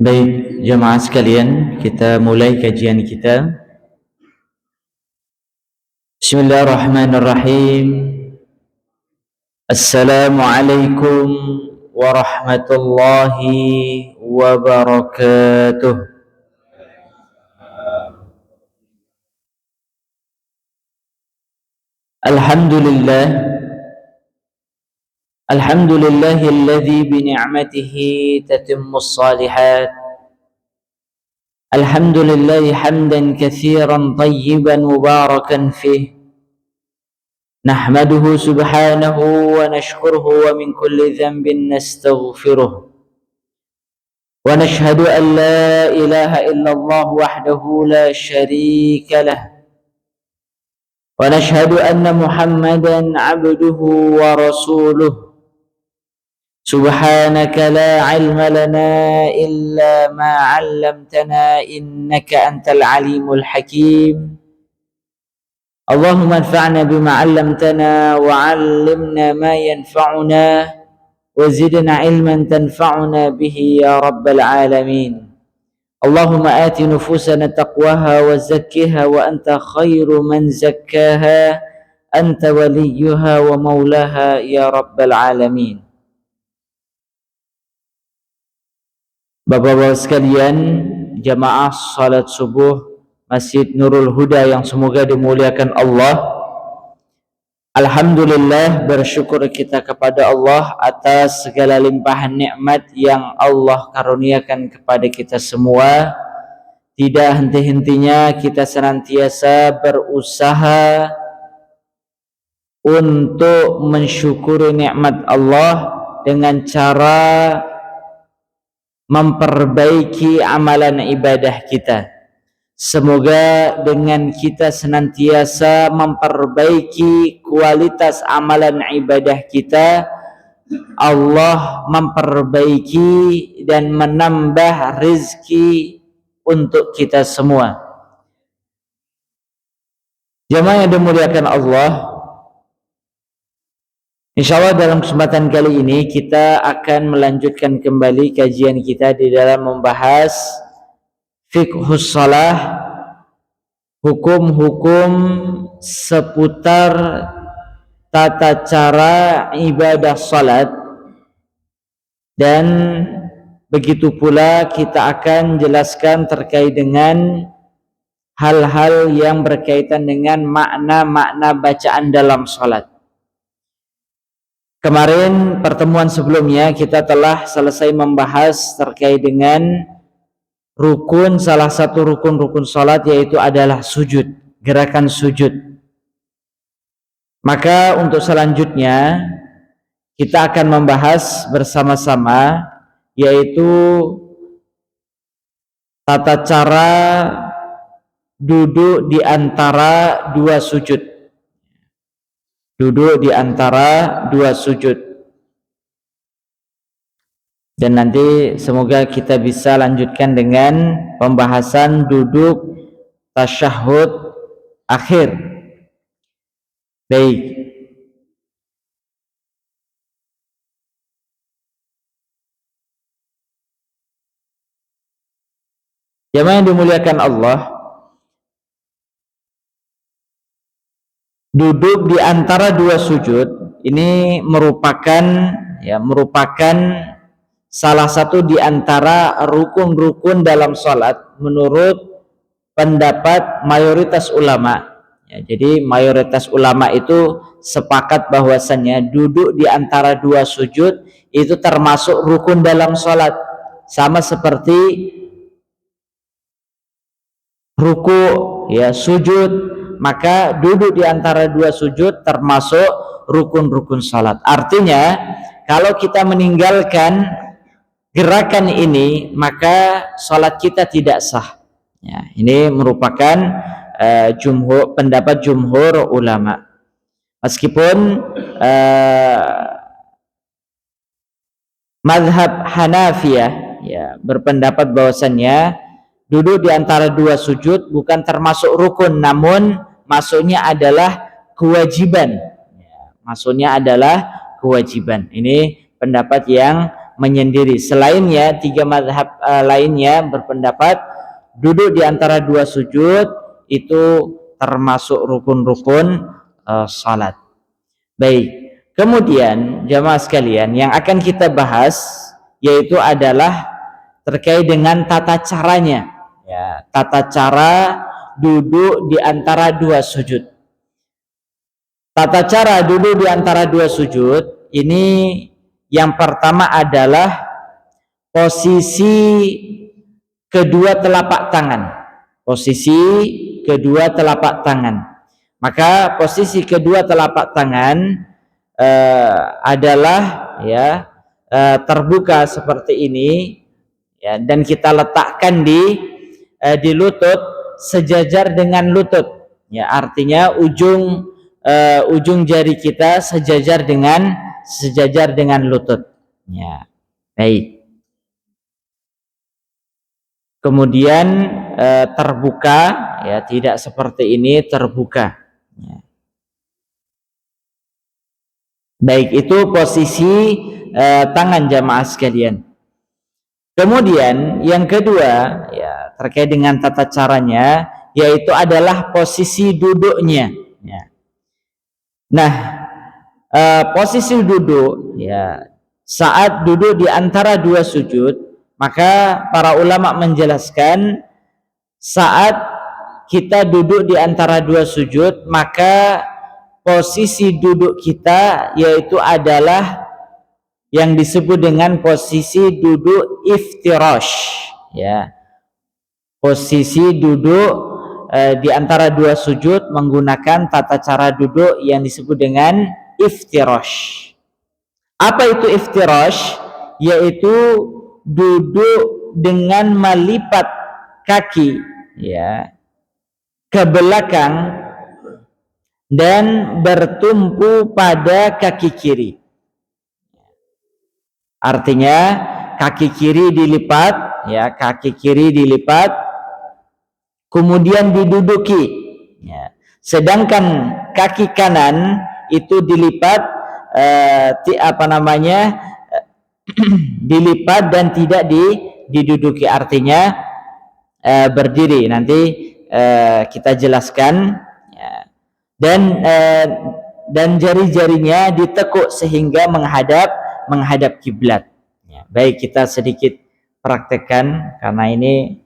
Baik, jemaah sekalian, kita mulai kajian kita. Bismillahirrahmanirrahim. Assalamualaikum warahmatullahi wabarakatuh. Alhamdulillah. Alhamdulillahilladzi bini'matihi tatimmus shalihat. Alhamdulillah hamdan katsiran tayyiban mubarakan fih. Nahmaduhu subhanahu wa nashkuruhu wa min kulli dhanbin nastaghfiruh. Wa nashhadu an la ilaha illallah wahdahu la syarika lah. Wa nashhadu anna Muhammadan abduhu wa rasuluh. Subhanaka la ilma lana illa ma 'allamtana innaka antal alimul hakim. Allahumma anfa'na bima 'allamtana wa 'allimna ma yanfa'una wa zidna 'ilman tanfa'una bihi ya rabbal alamin. Allahumma ati nufusana taqwaha wa zakkiha wa anta khairu man zakkaha anta waliyuha wa maulaha ya rabbal alamin. Bapak-bapak sekalian, jamaah salat subuh Masjid Nurul Huda yang semoga dimuliakan Allah. Alhamdulillah, bersyukur kita kepada Allah atas segala limpahan nikmat yang Allah karuniakan kepada kita semua. Tidak henti-hentinya kita senantiasa berusaha untuk mensyukuri nikmat Allah dengan cara memperbaiki amalan ibadah kita. Semoga dengan kita senantiasa memperbaiki kualitas amalan ibadah kita, Allah memperbaiki dan menambah rezeki untuk kita semua. Jemaah yang dimuliakan Allah, InsyaAllah dalam kesempatan kali ini kita akan melanjutkan kembali kajian kita di dalam membahas fiqhus shalah, hukum-hukum seputar tata cara ibadah salat, dan begitu pula kita akan jelaskan terkait dengan hal-hal yang berkaitan dengan makna-makna bacaan dalam salat. Kemarin pertemuan sebelumnya kita telah selesai membahas terkait dengan rukun, salah satu rukun-rukun salat yaitu adalah sujud, gerakan sujud. Maka untuk selanjutnya kita akan membahas bersama-sama yaitu tata cara duduk di antara dua sujud. Duduk di antara dua sujud. Dan nanti semoga kita bisa lanjutkan dengan pembahasan duduk tasyahud akhir. Baik. Jemaah yang dimuliakan Allah, duduk di antara dua sujud ini merupakan salah satu di antara rukun-rukun dalam salat menurut pendapat mayoritas ulama. Jadi mayoritas ulama itu sepakat bahwasannya duduk di antara dua sujud itu termasuk rukun dalam salat, sama seperti ruku, sujud. Maka duduk di antara dua sujud termasuk rukun-rukun salat. Artinya kalau kita meninggalkan gerakan ini maka salat kita tidak sah. Ini merupakan pendapat jumhur ulama. Meskipun mazhab Hanafiyah berpendapat bahwasannya duduk di antara dua sujud bukan termasuk rukun, namun maksudnya adalah kewajiban. Maksudnya adalah kewajiban. Ini pendapat yang menyendiri. Selainnya, 3 mazhab lainnya berpendapat duduk di antara 2 sujud itu termasuk rukun-rukun salat. Baik, kemudian jamaah sekalian, yang akan kita bahas yaitu adalah terkait dengan tata caranya, ya, tata cara duduk di antara 2 sujud. Tata cara duduk di antara 2 sujud ini, yang pertama adalah posisi kedua telapak tangan. Posisi kedua telapak tangan. Maka posisi kedua telapak tangan adalah ya terbuka seperti ini, ya, dan kita letakkan di lutut sejajar dengan lutut. Ya, artinya ujung jari kita sejajar dengan lutut. Ya, baik. Kemudian terbuka, ya, tidak seperti ini, terbuka. Ya. Baik, itu posisi tangan jamaah sekalian. Kemudian yang kedua, ya, terkait dengan tata caranya, yaitu adalah posisi duduknya. Ya. Nah, posisi duduk, ya, saat duduk di antara 2 sujud, maka para ulama menjelaskan saat kita duduk di antara 2 sujud, maka posisi duduk kita yaitu adalah yang disebut dengan posisi duduk iftirash, ya. Posisi duduk di antara 2 sujud menggunakan tata cara duduk yang disebut dengan iftirash. Apa itu iftirash? Yaitu duduk dengan melipat kaki, ya, ke belakang dan bertumpu pada kaki kiri. Artinya kaki kiri dilipat, ya, kaki kiri dilipat, kemudian diduduki, ya. Sedangkan kaki kanan itu dilipat, dilipat dan tidak diduduki, artinya berdiri. Nanti kita jelaskan, ya. Dan jari-jarinya ditekuk sehingga menghadap kiblat. Ya, baik, kita sedikit praktekkan karena ini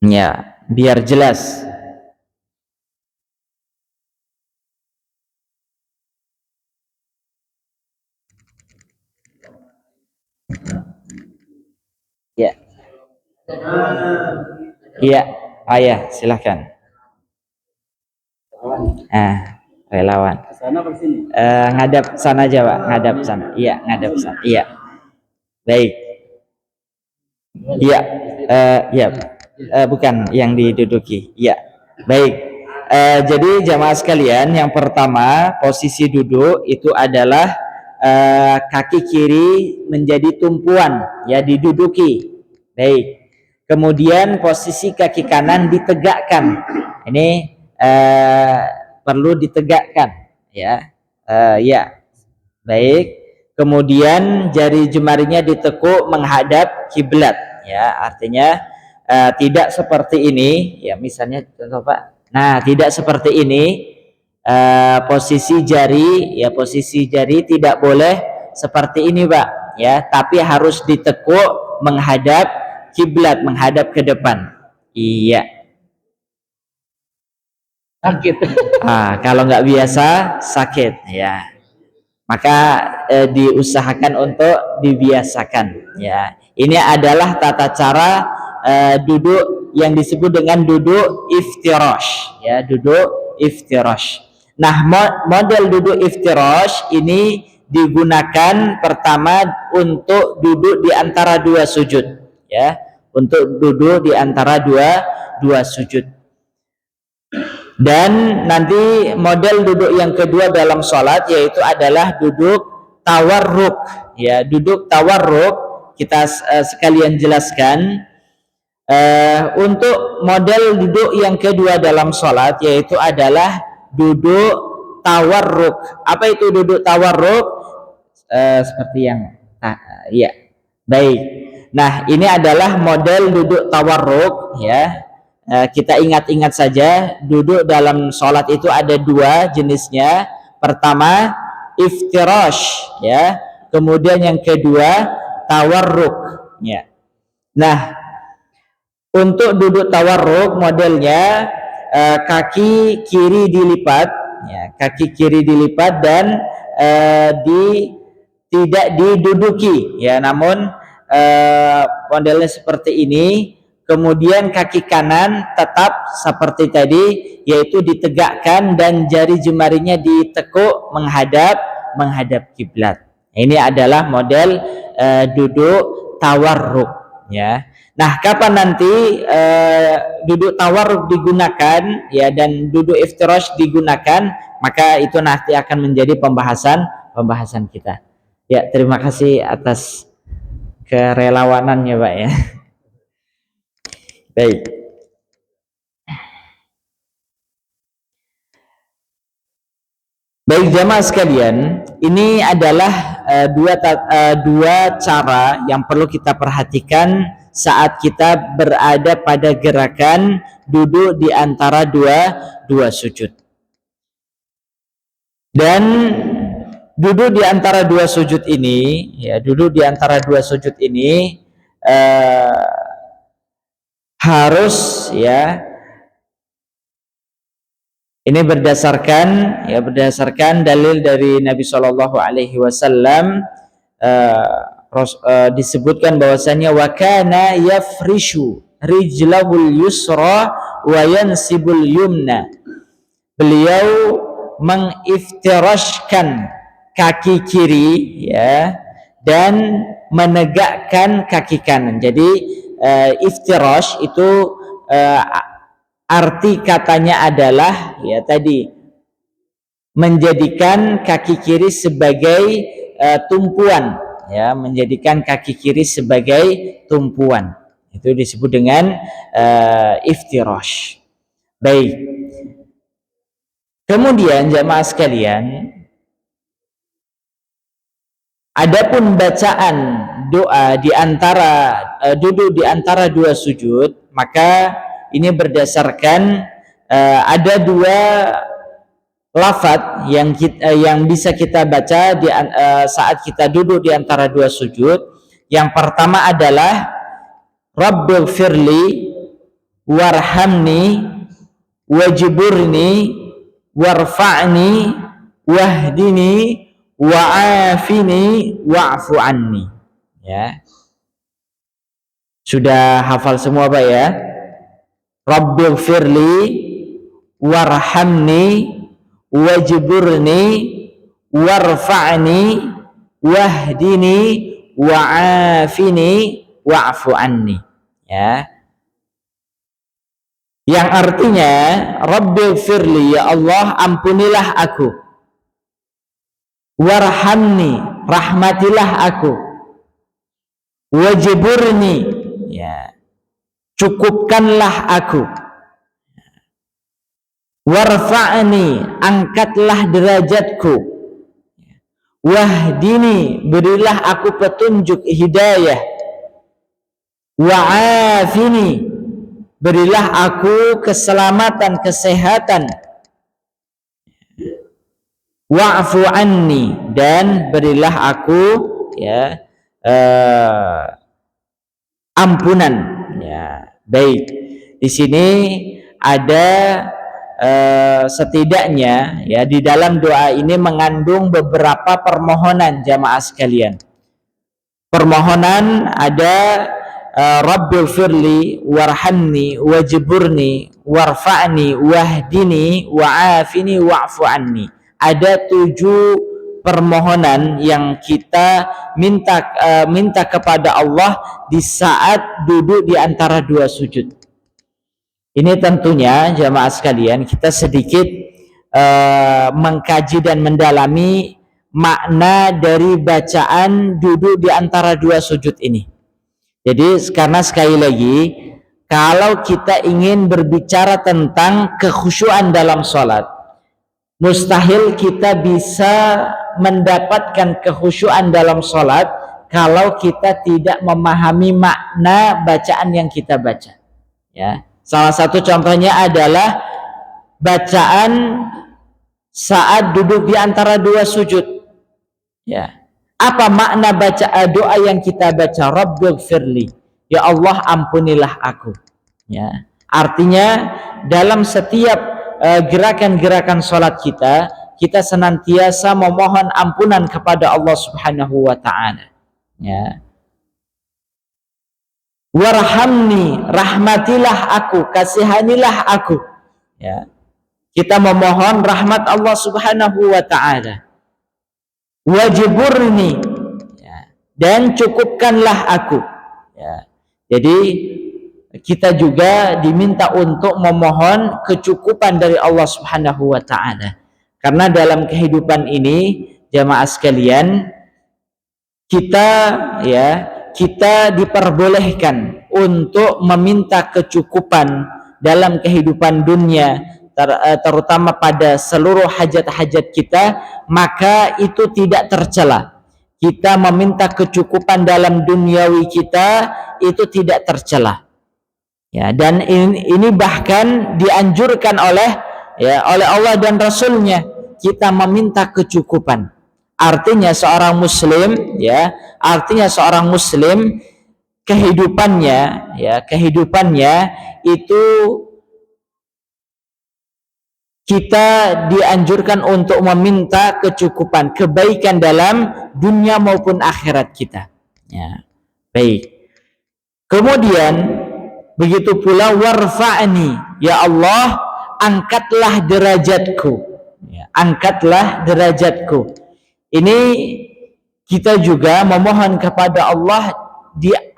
ya, biar jelas. Ya. Iya, ayah, silahkan. Relawan. Ngadap sana aja, Pak. Ngadap sana. Iya, ngadap sana. Iya. Baik. Iya. Iya. Bukan yang diduduki. Iya. Baik. Jadi jamaah sekalian, yang pertama posisi duduk itu adalah kaki kiri menjadi tumpuan, ya, diduduki. Baik. Kemudian posisi kaki kanan ditegakkan. Ini perlu ditegakkan, ya. Ya. Baik. Kemudian jari jemarinya ditekuk menghadap kiblat, ya. Artinya tidak seperti ini, ya, misalnya contoh, Pak. Nah, tidak seperti ini. Posisi jari, ya, posisi jari tidak boleh seperti ini, Pak, ya, tapi harus ditekuk menghadap kiblat, menghadap ke depan. Iya. Sakit. Kalau nggak biasa sakit, ya. Maka diusahakan untuk dibiasakan, ya. Ini adalah tata cara duduk yang disebut dengan duduk iftirash, ya, duduk iftirash. Nah, model duduk iftirash ini digunakan pertama untuk duduk di antara 2 sujud, ya, untuk duduk di antara dua sujud. Dan nanti model duduk yang kedua dalam sholat yaitu adalah duduk tawarruk, ya. Duduk tawarruk kita sekalian jelaskan. Untuk model duduk yang kedua dalam sholat yaitu adalah duduk tawarruk. Apa itu duduk tawarruk? Seperti yang ya. Baik. Nah, ini adalah model duduk tawarruk ya. Kita ingat-ingat saja, duduk dalam sholat itu ada dua jenisnya. Pertama iftirash ya, kemudian yang kedua tawarruk ya. Nah, untuk duduk tawarruk modelnya kaki kiri dilipat ya, kaki kiri dilipat dan tidak diduduki ya, namun modelnya seperti ini. Kemudian kaki kanan tetap seperti tadi, yaitu ditegakkan dan jari jemarinya ditekuk menghadap kiblat. Ini adalah model duduk tawarruk ya. Nah, kapan nanti duduk tawarruk digunakan ya dan duduk iftirash digunakan, maka itu nanti akan menjadi pembahasan kita. Ya, terima kasih atas kerelawanannya, Pak ya. Baik. Baik jamaah sekalian, ini adalah dua cara yang perlu kita perhatikan saat kita berada pada gerakan duduk di antara dua sujud. Dan duduk di antara dua sujud ini, ya, duduk di antara dua sujud ini harus ya, ini berdasarkan dalil dari Nabi Shallallahu Alaihi Wasallam, disebutkan bahwasanya wa kana yafrishu rijlahul yusra wa yansibul yumna. Beliau mengiftirashkan kaki kiri ya dan menegakkan kaki kanan. Jadi iftirash itu arti katanya adalah ya tadi menjadikan kaki kiri sebagai tumpuan ya, menjadikan kaki kiri sebagai tumpuan. Itu disebut dengan iftirash. Baik. Kemudian jamaah sekalian, adapun bacaan doa di antara duduk di antara dua sujud, maka ini berdasarkan ada dua lafadz yang bisa kita baca saat kita duduk di antara dua sujud. Yang pertama adalah Rabbighfirli warhamni wajburni warfa'ni wahdini wa'afini wa'fu anni. Ya. Sudah hafal semua Pak ya? Rabbighfirli warhamni wajburni warfa'ni wahdini wa'afini wa'fu anni. Ya. Yang artinya Rabbighfirli, ya Allah ampunilah aku, warhamni, rahmatilah aku, wajburni, ya, cukupkanlah aku, warfa'ni, angkatlah derajatku, wahdini, berilah aku petunjuk hidayah, wa'afini, berilah aku keselamatan, kesehatan, wa'fu anni, dan berilah aku ya ampunan. Ya, baik. Di sini ada setidaknya ya di dalam doa ini mengandung beberapa permohonan jamaah sekalian. Permohonan ada Rabbighfirli warhamni wajburni warfa'ni wahdini wa'afini wa'fu anni. Ada 7 permohonan yang kita minta kepada Allah di saat duduk di antara dua sujud. Ini tentunya jamaah sekalian kita sedikit mengkaji dan mendalami makna dari bacaan duduk di antara dua sujud ini. Jadi karena sekali lagi kalau kita ingin berbicara tentang kekhusyuan dalam sholat, Mustahil kita bisa mendapatkan kekhusyuan dalam sholat kalau kita tidak memahami makna bacaan yang kita baca. Ya, salah satu contohnya adalah bacaan saat duduk di antara dua sujud. Ya, apa makna baca doa yang kita baca? Rabbighfirli, ya Allah ampunilah aku. Ya, artinya dalam setiap gerakan-gerakan sholat kita senantiasa memohon ampunan kepada Allah Subhanahu wa ta'ala. Ya. Warhamni, rahmatilah aku, kasihanilah aku. Ya. Kita memohon rahmat Allah Subhanahu wa ta'ala. Wajburni, ya, dan cukupkanlah aku. Ya. Jadi kita juga diminta untuk memohon kecukupan dari Allah Subhanahu wa ta'ala. Karena dalam kehidupan ini, jamaah sekalian, kita diperbolehkan untuk meminta kecukupan dalam kehidupan dunia, terutama pada seluruh hajat-hajat kita, maka itu tidak tercela. Kita meminta kecukupan dalam duniawi kita itu tidak tercela. Ya, dan ini bahkan dianjurkan oleh Allah dan Rasulnya, kita meminta kecukupan. Artinya seorang muslim kehidupannya itu kita dianjurkan untuk meminta kecukupan, kebaikan dalam dunia maupun akhirat kita. Ya, baik. Kemudian begitu pula warfa'ni, ya Allah angkatlah derajatku. Ya, angkatlah derajatku. Ini kita juga memohon kepada Allah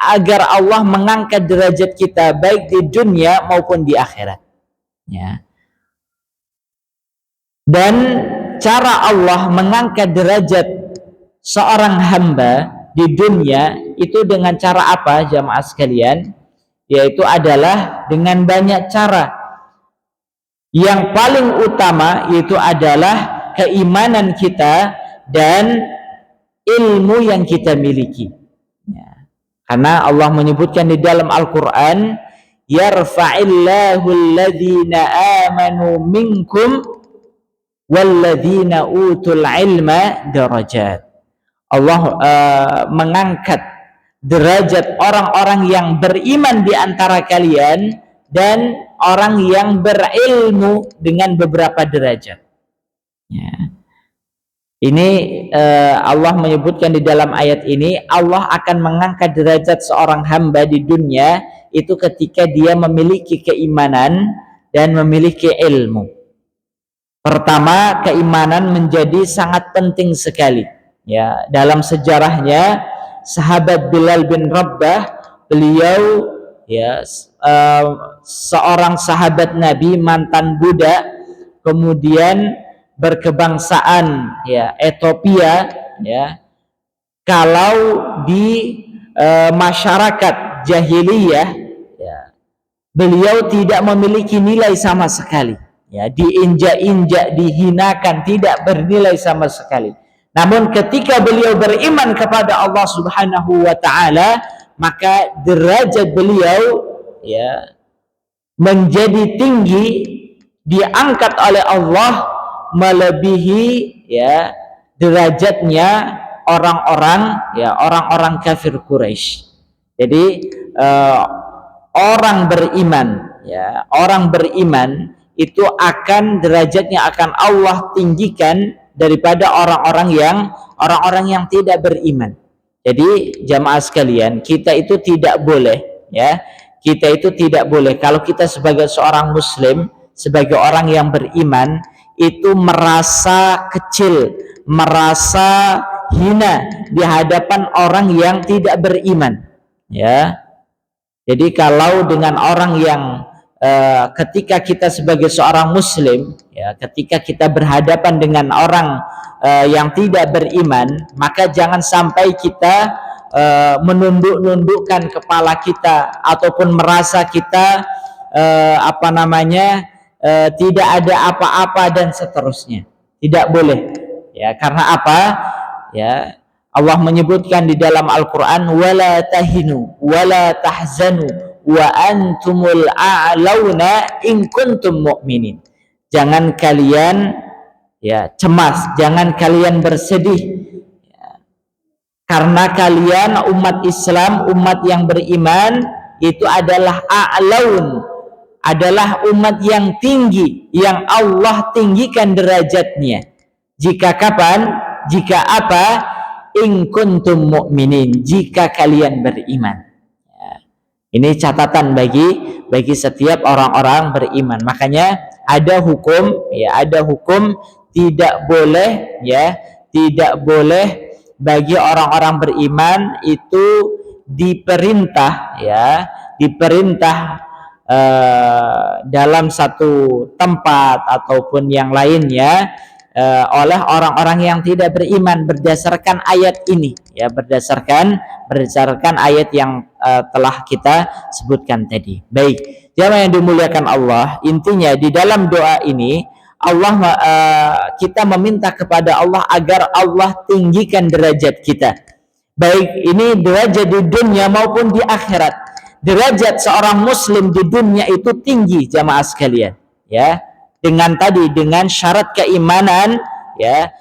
agar Allah mengangkat derajat kita baik di dunia maupun di akhirat. Ya. Dan cara Allah mengangkat derajat seorang hamba di dunia itu dengan cara apa, jamaah sekalian? Yaitu adalah dengan banyak cara. Yang paling utama itu adalah keimanan kita dan ilmu yang kita miliki. Ya. Karena Allah menyebutkan di dalam Al-Quran, yarfa'illahu alladhina amanu minkum walladhina utul ilma darajat. Allah mengangkat derajat orang-orang yang beriman di antara kalian dan orang yang berilmu dengan beberapa derajat. Ya. Ini Allah menyebutkan di dalam ayat ini, Allah akan mengangkat derajat seorang hamba di dunia itu ketika dia memiliki keimanan dan memiliki ilmu. Pertama, keimanan menjadi sangat penting sekali. Ya, dalam sejarahnya sahabat Bilal bin Rabah, beliau seorang sahabat Nabi, mantan budak, kemudian berkebangsaan Ethiopia. Kalau di masyarakat jahiliyah, beliau tidak memiliki nilai sama sekali. Diinjak-injak, dihinakan, tidak bernilai sama sekali. Namun ketika beliau beriman kepada Allah Subhanahu wa ta'ala, maka derajat beliau menjadi tinggi, diangkat oleh Allah melebihi derajatnya orang-orang kafir Quraisy. Jadi orang beriman itu akan derajatnya akan Allah tinggikan daripada orang-orang yang tidak beriman. Jadi jamaah sekalian, kita itu tidak boleh kalau kita sebagai seorang muslim, sebagai orang yang beriman itu merasa kecil, merasa hina di hadapan orang yang tidak beriman. Jadi kalau dengan orang yang ketika kita sebagai seorang muslim, ketika kita berhadapan dengan orang yang tidak beriman, maka jangan sampai kita menunduk-nundukkan kepala kita ataupun merasa kita tidak ada apa-apa dan seterusnya. Tidak boleh. Ya, karena apa? Ya, Allah menyebutkan di dalam Al-Qur'an wala tahinu wala tahzanu wa antumul a'launa in kuntum mu'minin. Jangan kalian cemas, jangan kalian bersedih, karena kalian umat Islam, umat yang beriman itu adalah a'laun, adalah umat yang tinggi, yang Allah tinggikan derajatnya. Jika kapan? Jika apa? In kuntum mu'minin, jika kalian beriman. Ini catatan bagi setiap orang-orang beriman. Makanya ada hukum, ada hukum tidak boleh, tidak boleh bagi orang-orang beriman itu diperintah, dalam satu tempat ataupun yang lainnya oleh orang-orang yang tidak beriman berdasarkan ayat ini, berdasarkan ayat yang telah kita sebutkan tadi. Baik, jamaah yang dimuliakan Allah, intinya di dalam doa ini kita meminta kepada Allah agar Allah tinggikan derajat kita, baik ini derajat di dunia maupun di akhirat. Derajat seorang muslim di dunia itu tinggi, jamaah sekalian, dengan syarat keimanan,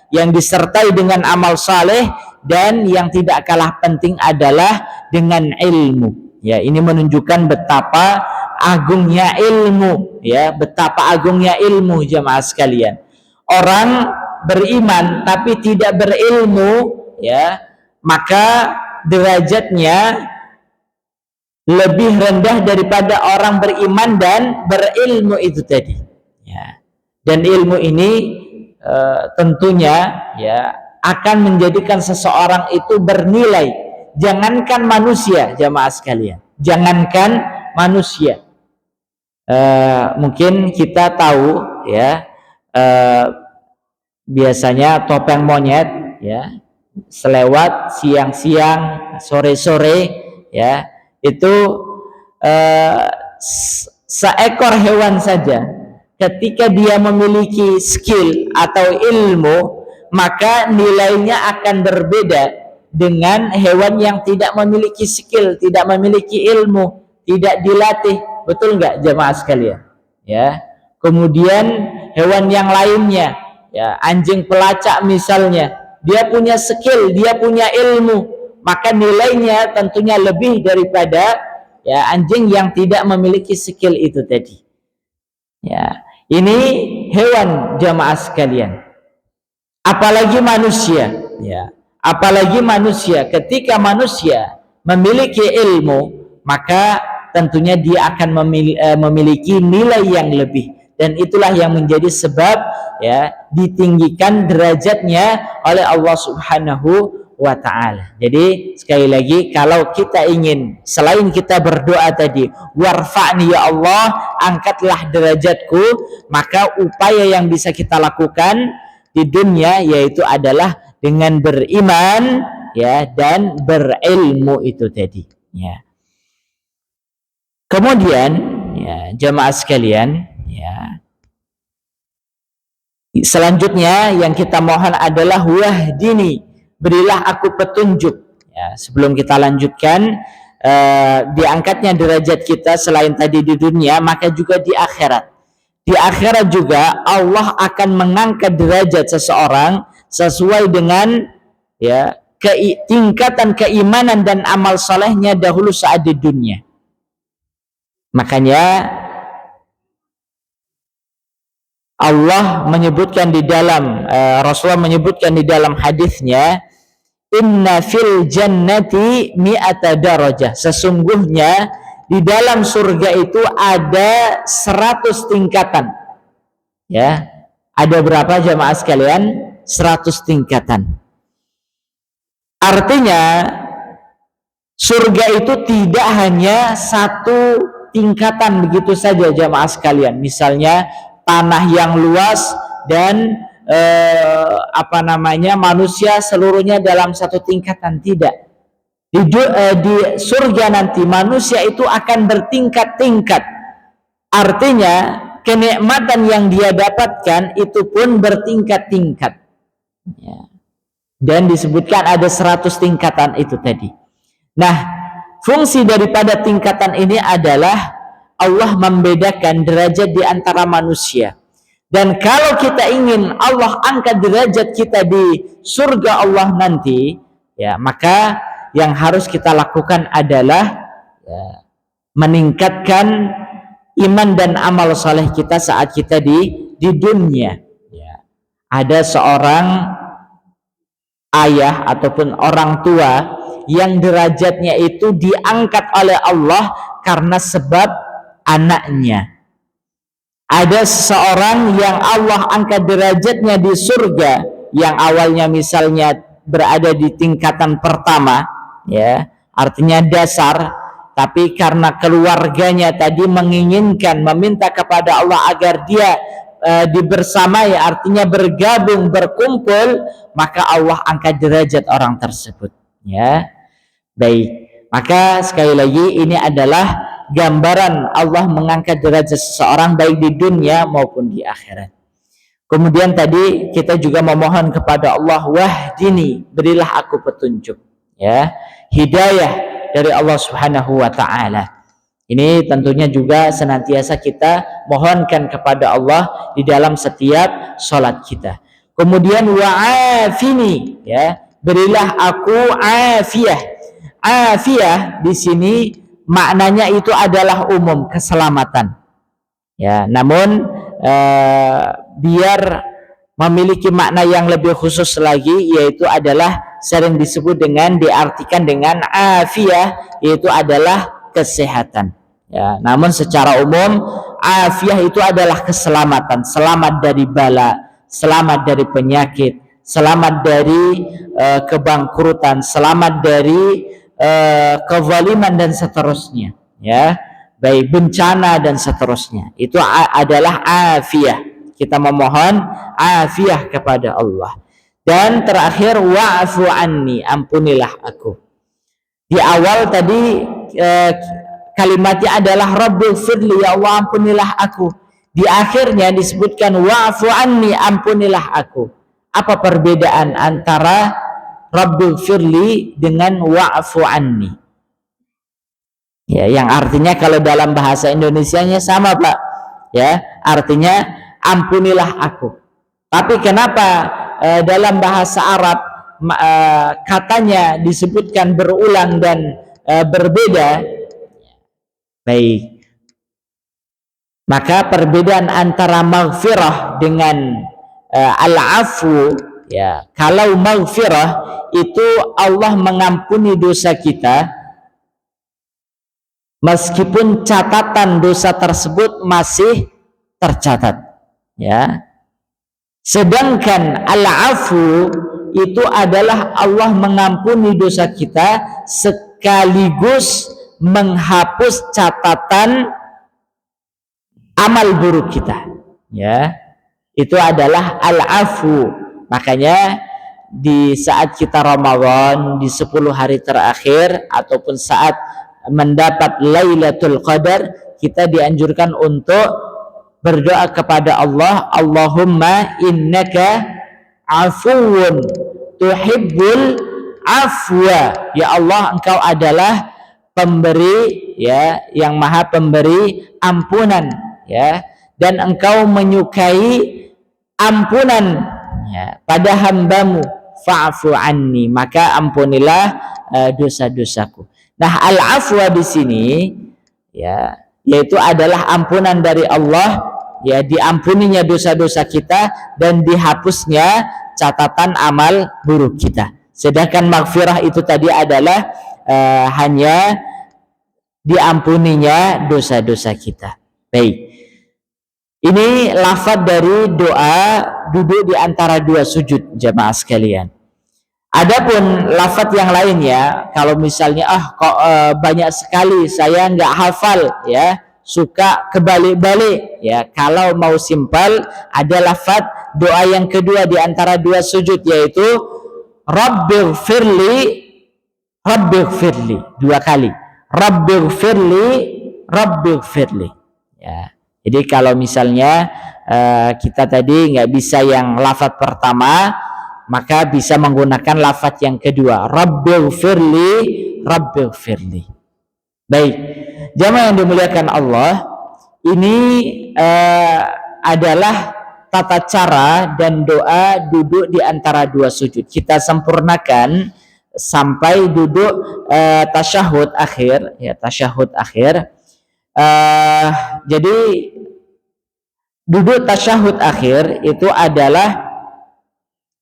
yang disertai dengan amal saleh, dan yang tidak kalah penting adalah dengan ilmu. Ini menunjukkan betapa agungnya ilmu, betapa agungnya ilmu, jamaah sekalian. Orang beriman tapi tidak berilmu, maka derajatnya lebih rendah daripada orang beriman dan berilmu itu tadi. Dan ilmu ini tentunya akan menjadikan seseorang itu bernilai. Jangankan manusia, jamaah sekalian, jangankan manusia. Mungkin kita tahu, biasanya topeng monyet, selewat siang-siang, sore-sore, itu seekor hewan saja, ketika dia memiliki skill atau ilmu, maka nilainya akan berbeda dengan hewan yang tidak memiliki skill, tidak memiliki ilmu, tidak dilatih. Betul nggak, jamaah sekalian? Kemudian hewan yang lainnya, anjing pelacak misalnya, dia punya skill, dia punya ilmu, maka nilainya tentunya lebih daripada anjing yang tidak memiliki skill itu tadi. Ini hewan, jamaah sekalian. Apalagi manusia, apalagi manusia. Ketika manusia memiliki ilmu, maka tentunya dia akan memiliki nilai yang lebih, dan itulah yang menjadi sebab ditinggikan derajatnya oleh Allah Subhanahu wa ta'ala. Jadi sekali lagi, kalau kita ingin, selain kita berdoa tadi, warfa'ni ya Allah, angkatlah derajatku, maka upaya yang bisa kita lakukan di dunia yaitu adalah dengan beriman, dan berilmu itu tadi. Kemudian, jamaah sekalian, selanjutnya yang kita mohon adalah wahdini, berilah aku petunjuk. Sebelum kita lanjutkan, diangkatnya derajat kita selain tadi di dunia, maka juga di akhirat. Di akhirat juga Allah akan mengangkat derajat seseorang sesuai dengan tingkatan keimanan dan amal salehnya dahulu saat di dunia. Makanya Allah menyebutkan di dalam Rasulullah menyebutkan di dalam hadisnya, inna fil jannati mi'ata darajah, sesungguhnya di dalam surga itu ada 100 tingkatan. Ada berapa, jamaah sekalian? 100 tingkatan. Artinya surga itu tidak hanya satu tingkatan begitu saja, jamaah sekalian. Misalnya tanah yang luas dan manusia seluruhnya dalam satu tingkatan, tidak. Di surga nanti manusia itu akan bertingkat-tingkat. Artinya kenikmatan yang dia dapatkan itu pun bertingkat-tingkat. Ya. Dan disebutkan ada 100 tingkatan itu tadi. Nah, fungsi daripada tingkatan ini adalah Allah membedakan derajat di antara manusia. Dan kalau kita ingin Allah angkat derajat kita di surga Allah nanti, ya, maka yang harus kita lakukan adalah ya, meningkatkan iman dan amal saleh kita saat kita di dunia. Ya. Ada seorang ayah ataupun orang tua yang derajatnya itu diangkat oleh Allah karena sebab anaknya. Ada seseorang yang Allah angkat derajatnya di surga yang awalnya misalnya berada di tingkatan pertama, ya, artinya dasar, tapi karena keluarganya tadi menginginkan, meminta kepada Allah agar dia dibersamai, artinya bergabung, berkumpul, maka Allah angkat derajat orang tersebut. Ya, baik. Maka sekali lagi ini adalah gambaran Allah mengangkat derajat seseorang baik di dunia maupun di akhirat. Kemudian tadi kita juga memohon kepada Allah, wahdini, berilah aku petunjuk. Ya, hidayah dari Allah Subhanahu wa taala. Ini tentunya juga senantiasa kita mohonkan kepada Allah di dalam setiap sholat kita. Kemudian wa'afini, ya, berilah aku afiyah. Afiyah di sini maknanya itu adalah umum, keselamatan. Ya, namun biar memiliki makna yang lebih khusus lagi, yaitu adalah sering disebut dengan, diartikan dengan afiyah, yaitu adalah kesehatan. Ya, namun secara umum afiyah itu adalah keselamatan, selamat dari bala, selamat dari penyakit, selamat dari kebangkrutan, selamat dari kezaliman dan seterusnya. Ya, baik bencana dan seterusnya. Itu adalah afiyah. Kita memohon afiyah kepada Allah. Dan terakhir wa'fu anni, ampunilah aku. Di awal tadi kalimatnya adalah Rabbighfirli, ya Allah ampunilah aku. Di akhirnya disebutkan wa'fu anni, ampunilah aku. Apa perbedaan antara Rabbighfirli dengan wa'fu anni? Ya, yang artinya kalau dalam bahasa Indonesianya sama, Pak. Ya, artinya ampunilah aku. Tapi kenapa dalam bahasa Arab katanya disebutkan berulang dan berbeda? Baik. Maka perbedaan antara maghfirah dengan al-afu, ya, kalau maghfirah itu Allah mengampuni dosa kita meskipun catatan dosa tersebut masih tercatat, ya. Sedangkan al-afu itu adalah Allah mengampuni dosa kita sekaligus menghapus catatan amal buruk kita, ya. Itu adalah al-afu. Makanya di saat kita Ramadan, di 10 hari terakhir ataupun saat mendapat Lailatul Qadar, kita dianjurkan untuk berdoa kepada Allah, Allahumma innaka afuwun tuhibbul afwa. Ya Allah, engkau adalah pemberi, ya, yang maha pemberi ampunan, ya, dan engkau menyukai ampunan, ya, pada hambamu, fa'fu anni, maka ampunilah dosa-dosaku. Nah, al-afwa di sini, ya, yaitu adalah ampunan dari Allah, ya, diampuninya dosa-dosa kita dan dihapusnya catatan amal buruk kita. Sedangkan maghfirah itu tadi adalah hanya diampuninya dosa-dosa kita. Baik. Ini lafaz dari doa duduk di antara dua sujud, jamaah sekalian. Adapun lafaz yang lainnya, kalau misalnya kok banyak sekali saya nggak hafal, ya, suka kebalik-balik, ya, kalau mau simpel ada lafaz doa yang kedua di antara dua sujud, yaitu Rabbighfirli, Rabbighfirli, dua kali, Rabbighfirli, Rabbighfirli, ya. Jadi kalau misalnya kita tadi nggak bisa yang lafaz pertama, maka bisa menggunakan lafaz yang kedua, Rabbighfirli, Rabbighfirli. Baik, jamaah yang dimuliakan Allah, ini adalah tata cara dan doa duduk di antara dua sujud. Kita sempurnakan sampai duduk tasyahud akhir, ya tasyahud akhir. Jadi duduk tasyahud akhir itu adalah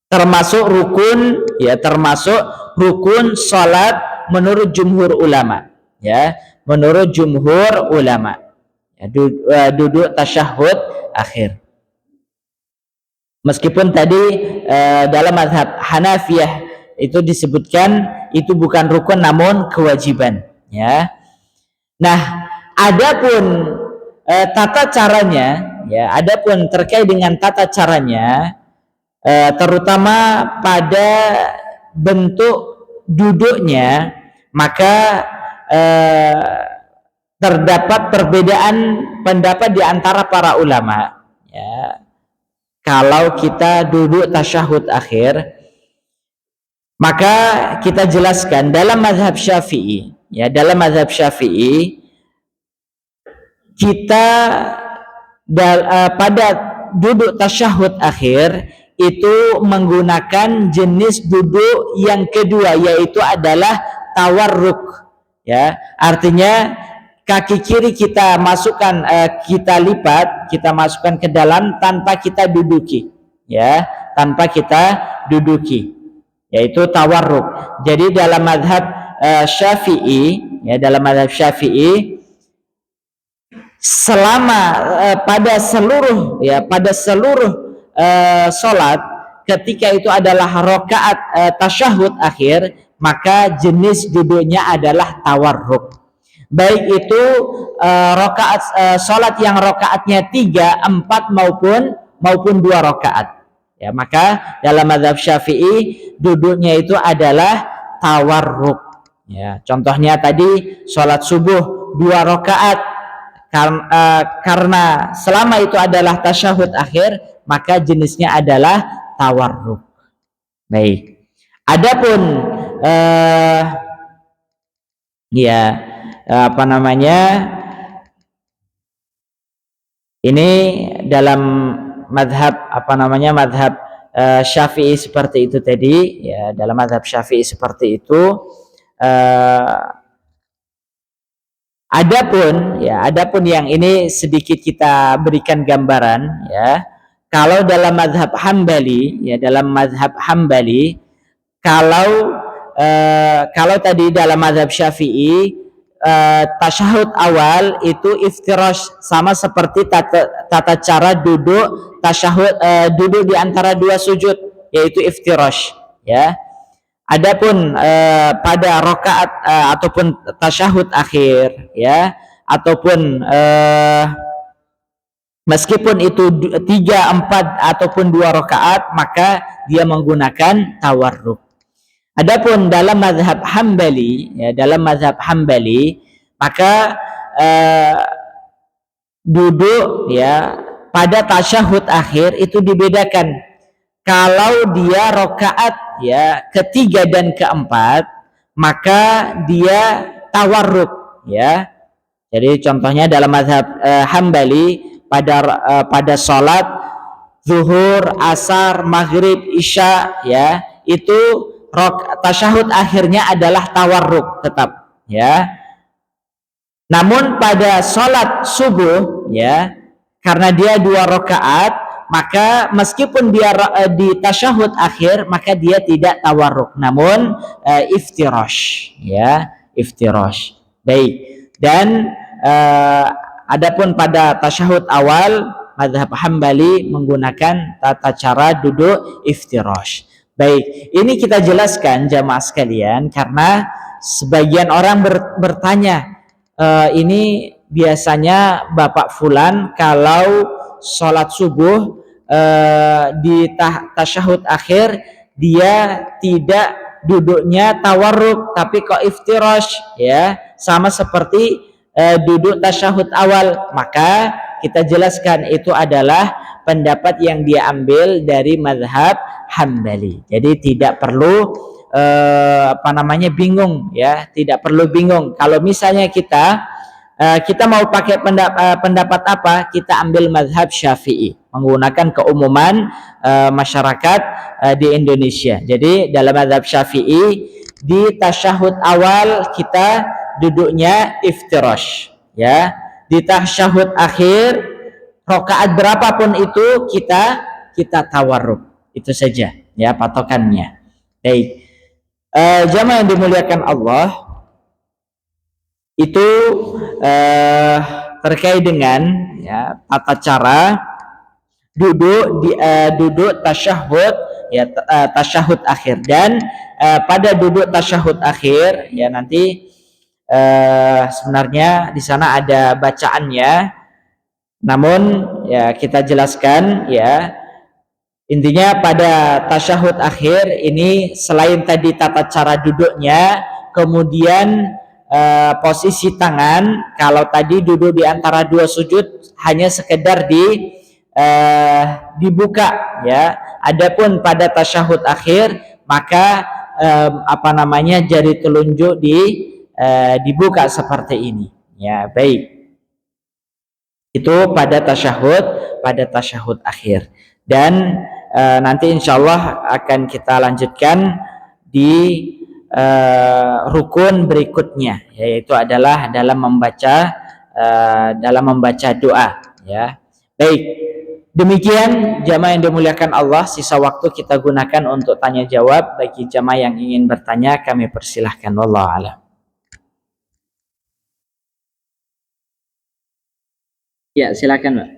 termasuk rukun, ya termasuk rukun salat menurut jumhur ulama, ya menurut jumhur ulama, ya, duduk tasyahud akhir. Meskipun tadi dalam mazhab Hanafiyah itu disebutkan itu bukan rukun namun kewajiban, ya. Nah, adapun tata caranya, ya, adapun terkait dengan tata caranya, terutama pada bentuk duduknya, maka terdapat perbedaan pendapat di antara para ulama, ya. Kalau kita duduk tasyahud akhir, maka kita jelaskan dalam mazhab Syafi'i, ya dalam mazhab Syafi'i kita pada duduk tasyahud akhir itu menggunakan jenis duduk yang kedua, yaitu adalah tawarruk, ya artinya kaki kiri kita masukkan, kita lipat, kita masukkan ke dalam tanpa kita duduki, ya tanpa kita duduki, yaitu tawarruk. Jadi dalam mazhab Syafi'i, ya dalam mazhab Syafi'i, selama pada seluruh salat, ketika itu adalah rakaat tasyahud akhir, maka jenis duduknya adalah tawarruk. Baik itu rakaat salat yang rakaatnya 3, 4 maupun 2 rakaat. Ya, maka dalam mazhab Syafi'i duduknya itu adalah tawarruk. Ya, contohnya tadi salat subuh 2 rakaat, karena selama itu adalah tasyahud akhir, maka jenisnya adalah tawarruk. Baik. Adapun ini dalam madhab madhab Syafi'i seperti itu tadi, ya dalam madhab Syafi'i seperti itu. Adapun yang ini sedikit kita berikan gambaran, ya. Kalau dalam mazhab Hambali, kalau tadi dalam mazhab Syafi'i tasyahud awal itu iftirash, sama seperti tata cara duduk tasyahud, duduk di antara dua sujud, yaitu iftirash, ya. Adapun pada rakaat ataupun tasyahud akhir, ya, ataupun meskipun itu 3, 4 ataupun 2 rakaat, maka dia menggunakan tawarruk. Adapun dalam mazhab Hambali, ya dalam mazhab Hambali, maka duduk, ya pada tasyahud akhir itu dibedakan. Kalau dia rakaat, ya ketiga dan keempat, maka dia tawarruk, ya. Jadi contohnya dalam mazhab Hambali pada salat zuhur, asar, maghrib, isya, ya itu tasyahud akhirnya adalah tawarruk tetap, ya. Namun pada salat subuh, ya karena dia 2 rakaat, maka meskipun dia di tasyahud akhir, maka dia tidak tawarruk, namun iftirash, ya iftirash. Baik. Dan adapun pada tasyahud awal, mazhab Hambali menggunakan tata cara duduk iftirash. Baik, ini kita jelaskan jamaah sekalian karena sebagian orang bertanya, ini biasanya Bapak Fulan kalau sholat subuh di tasyahud akhir dia tidak duduknya tawarruk tapi kok iftirash, ya sama seperti duduk tasyahud awal. Maka kita jelaskan itu adalah pendapat yang dia ambil dari mazhab Hambali. Jadi tidak perlu bingung ya, tidak perlu bingung. Kalau misalnya kita mau pakai pendapat apa, kita ambil mazhab Syafi'i menggunakan keumuman masyarakat di Indonesia. Jadi dalam mazhab Syafi'i di tasyahud awal kita duduknya iftirash ya. Di tasyahud akhir rakaat berapapun itu kita tawarruk. Itu saja ya patokannya. Baik. Jamaah yang dimuliakan Allah, itu terkait dengan ya tata cara duduk tasyahud ya, tasyahud akhir. Dan pada duduk tasyahud akhir ya nanti sebenarnya di sana ada bacaannya, namun ya kita jelaskan ya, intinya pada tasyahud akhir ini selain tadi tata cara duduknya, kemudian posisi tangan, kalau tadi duduk di antara dua sujud hanya sekedar dibuka ya. Adapun pada tasyahud akhir maka jari telunjuk dibuka seperti ini ya. Baik, itu pada tasyahud akhir. Dan nanti insyaallah akan kita lanjutkan di rukun berikutnya, yaitu adalah dalam membaca doa ya. Baik, demikian jamaah yang dimuliakan Allah, sisa waktu kita gunakan untuk tanya jawab. Bagi jamaah yang ingin bertanya kami persilahkan. Wallahu a'lam. Ya, silakan Mbak.